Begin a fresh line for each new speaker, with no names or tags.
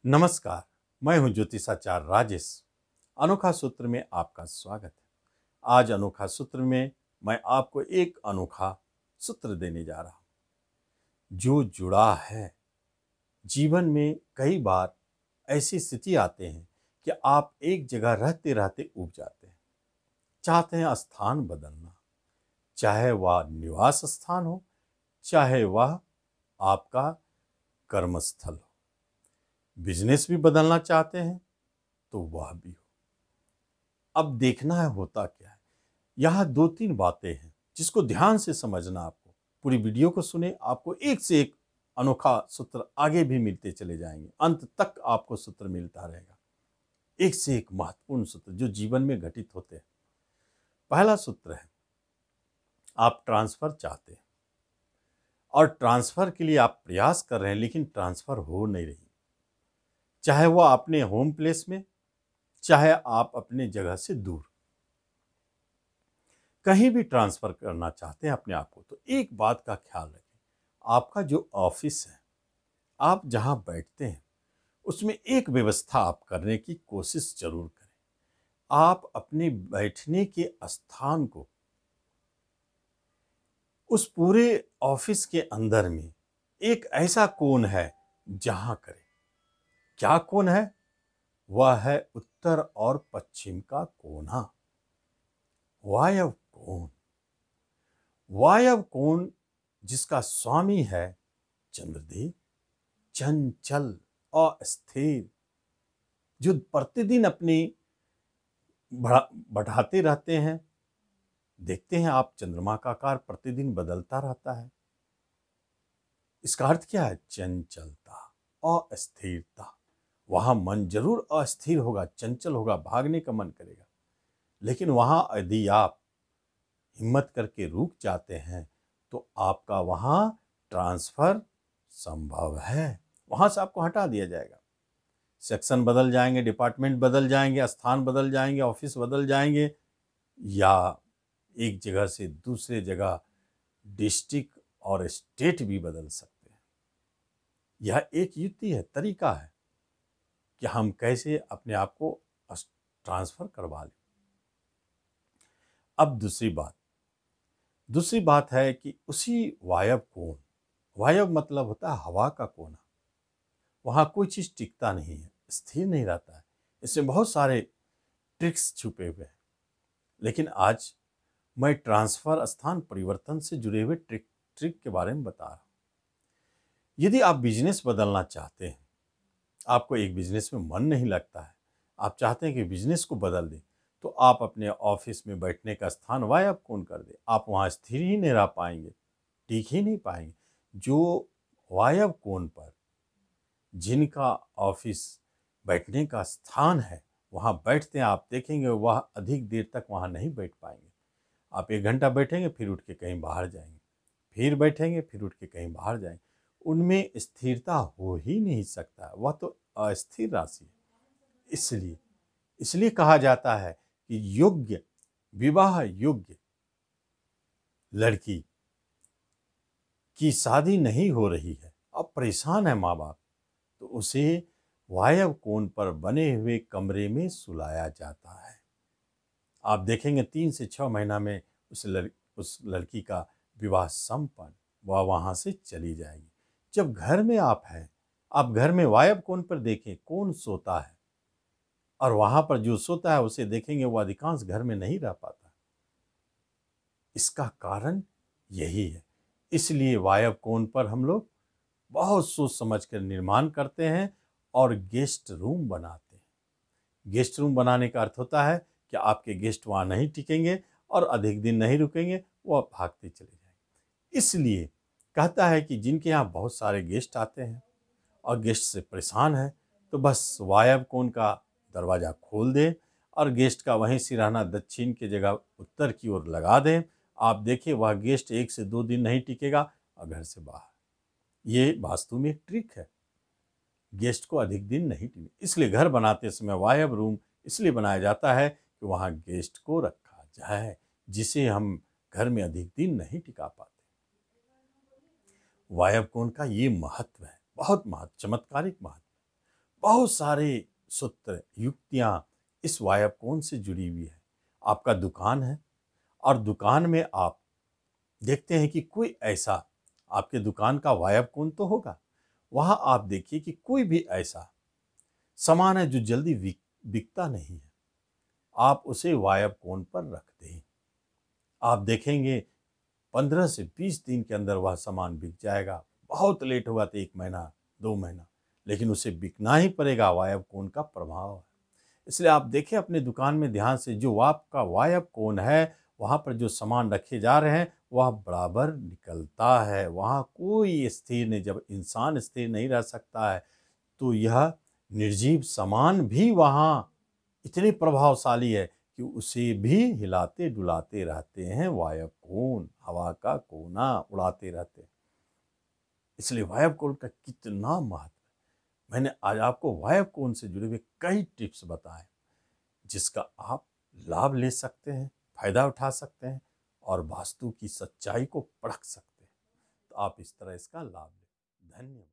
नमस्कार। मैं हूं ज्योतिषाचार्य राजेश। अनोखा सूत्र में आपका स्वागत है। आज अनोखा सूत्र में मैं आपको एक अनोखा सूत्र देने जा रहा हूं जो जुड़ा है। जीवन में कई बार ऐसी स्थिति आते हैं कि आप एक जगह रहते रहते ऊब जाते हैं, चाहते हैं स्थान बदलना, चाहे वह निवास स्थान हो, चाहे वह आपका कर्मस्थल हो। बिजनेस भी बदलना चाहते हैं तो वह भी हो। अब देखना है होता क्या है। यह दो तीन बातें हैं जिसको ध्यान से समझना। आपको पूरी वीडियो को सुने, आपको एक से एक अनोखा सूत्र आगे भी मिलते चले जाएंगे। अंत तक आपको सूत्र मिलता रहेगा, एक से एक महत्वपूर्ण सूत्र जो जीवन में घटित होते हैं। पहला सूत्र है, आप ट्रांसफर चाहते हैं और ट्रांसफर के लिए आप प्रयास कर रहे हैं, लेकिन ट्रांसफर हो नहीं रही। चाहे वह अपने होम प्लेस में, चाहे आप अपने जगह से दूर, कहीं भी ट्रांसफर करना चाहते हैं अपने आप को, तो एक बात का ख्याल रखें। आपका जो ऑफिस है, आप जहां बैठते हैं, उसमें एक व्यवस्था आप करने की कोशिश जरूर करें। आप अपने बैठने के स्थान को उस पूरे ऑफिस के अंदर में एक ऐसा कोण है जहां करें। क्या कोण है? वह है उत्तर और पश्चिम का कोना, वायव्य कोण। वायव्य कोण जिसका स्वामी है चंद्रदेव, चंचल, अस्थिर, जो प्रतिदिन अपनी बढ़ाते रहते हैं। देखते हैं आप, चंद्रमा का आकार प्रतिदिन बदलता रहता है। इसका अर्थ क्या है? चंचलता, अस्थिरता। वहां मन जरूर अस्थिर होगा, चंचल होगा, भागने का मन करेगा, लेकिन वहां यदि आप हिम्मत करके रुक जाते हैं तो आपका वहां ट्रांसफर संभव है। वहां से आपको हटा दिया जाएगा। सेक्शन बदल जाएंगे, डिपार्टमेंट बदल जाएंगे, स्थान बदल जाएंगे, ऑफिस बदल जाएंगे, या एक जगह से दूसरे जगह डिस्ट्रिक्ट और स्टेट भी बदल सकते हैं। यह एक युक्ति है, तरीका है कि हम कैसे अपने आप को ट्रांसफर करवा लें। अब दूसरी बात है कि उसी वायव्य कोण, वायव्य मतलब होता है हवा का कोना, वहां कोई चीज टिकता नहीं है, स्थिर नहीं रहता है। इसमें बहुत सारे ट्रिक्स छुपे हुए हैं, लेकिन आज मैं ट्रांसफर, स्थान परिवर्तन से जुड़े हुए ट्रिक के बारे में बता रहा हूं। यदि आप बिजनेस बदलना चाहते हैं, आपको एक बिजनेस में मन नहीं लगता है, आप चाहते हैं कि बिजनेस को बदल दें, तो आप अपने ऑफिस में बैठने का स्थान वायव्य कोण कर दें। आप वहां स्थिर ही नहीं रह पाएंगे, टिक ही नहीं पाएंगे। जो वायव्य कोण पर जिनका ऑफिस बैठने का स्थान है, वहां बैठते हैं, आप देखेंगे वह अधिक देर तक वहां नहीं बैठ पाएंगे। आप 1 घंटा बैठेंगे, फिर उठ के कहीं बाहर जाएंगे, फिर बैठेंगे, फिर उठ के कहीं बाहर जाएंगे। उनमें स्थिरता हो ही नहीं सकता, वह तो अस्थिर राशि है। इसलिए कहा जाता है कि योग्य, विवाह योग्य लड़की की शादी नहीं हो रही है, अब परेशान है माँ बाप, तो उसे वायव्य कोण पर बने हुए कमरे में सुलाया जाता है। आप देखेंगे 3 से 6 महीना में उस लड़की का विवाह संपन्न, वह वहां से चली जाएगी। जब घर में आप हैं, आप घर में वायव्य कोण पर देखें कौन सोता है, और वहां पर जो सोता है उसे देखेंगे वो अधिकांश घर में नहीं रह पाता। इसका कारण यही है। इसलिए वायव्य कोण पर हम लोग बहुत सोच समझ कर निर्माण करते हैं और गेस्ट रूम बनाते हैं। गेस्ट रूम बनाने का अर्थ होता है कि आपके गेस्ट वहां नहीं टिकेंगे और अधिक दिन नहीं रुकेंगे, वो भागते चले जाएंगे। इसलिए कहता है कि जिनके यहाँ बहुत सारे गेस्ट आते हैं और गेस्ट से परेशान है, तो बस वायव्य कोण का दरवाज़ा खोल दें और गेस्ट का वहीं सिरहाना दक्षिण की जगह उत्तर की ओर लगा दें। आप देखिए वह गेस्ट 1 से 2 दिन नहीं टिकेगा और घर से बाहर। ये वास्तु में एक ट्रिक है, गेस्ट को अधिक दिन नहीं टिके। इसलिए घर बनाते समय वायव्य रूम इसलिए बनाया जाता है कि वहाँ गेस्ट को रखा जाए, जिसे हम घर में अधिक दिन नहीं टिका पाते। वायव्य कोण का ये महत्व है, बहुत महत्व, चमत्कारिक महत्व। बहुत सारे सूत्र युक्तियां इस वायव कोण से जुड़ी हुई है। आपका दुकान है और दुकान में आप देखते हैं कि कोई ऐसा, आपके दुकान का वायव कोण तो होगा, वहां आप देखिए कि कोई भी ऐसा सामान है जो जल्दी बिकता नहीं है, आप उसे वायव कोण पर रख दें। आप देखेंगे 15 से 20 दिन के अंदर वह सामान बिक जाएगा। बहुत लेट हुआ तो 1 महीना 2 महीना, लेकिन उसे बिकना ही पड़ेगा, वायव कोण का प्रभाव है। इसलिए आप देखें अपने दुकान में ध्यान से, जो आपका वायव कोण है वहां पर जो सामान रखे जा रहे हैं वह बराबर निकलता है, वहां कोई स्थिर नहीं। जब इंसान स्थिर नहीं रह सकता है तो यह निर्जीव सामान भी वहां इतने प्रभावशाली है कि उसे भी हिलाते डुलाते रहते हैं, वायव कोण, हवा का कोना उड़ाते रहते हैं। इसलिए वायव कोण का कितना महत्व है। मैंने आज आपको वायव कोण से जुड़े हुए कई टिप्स बताए जिसका आप लाभ ले सकते हैं, फायदा उठा सकते हैं और वास्तु की सच्चाई को परख सकते हैं। तो आप इस तरह इसका लाभ लें। धन्यवाद।